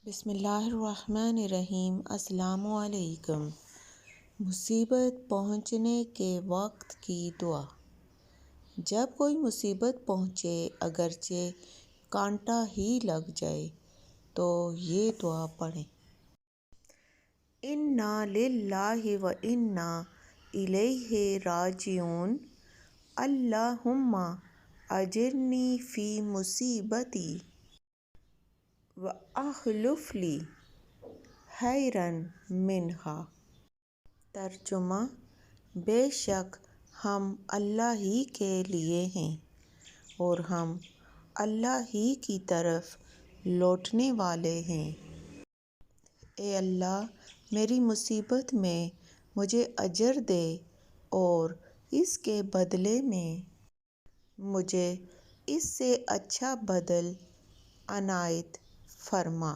بسم اللہ الرحمن الرحیم۔ السلام علیکم۔ مصیبت پہنچنے کے وقت کی دعا۔ جب کوئی مصیبت پہنچے، اگرچہ کانٹا ہی لگ جائے، تو یہ دعا پڑھیں۔ انا للہ و انا الیہ راجعون۔ اللہم اجرنی فی مصیبتی واخلف لی خیرا منہا۔ ترجمہ: بے شک ہم اللہ ہی کے لیے ہیں اور ہم اللہ ہی کی طرف لوٹنے والے ہیں۔ اے اللہ، میری مصیبت میں مجھے اجر دے اور اس کے بدلے میں مجھے اس سے اچھا بدلہ عنایت فرما۔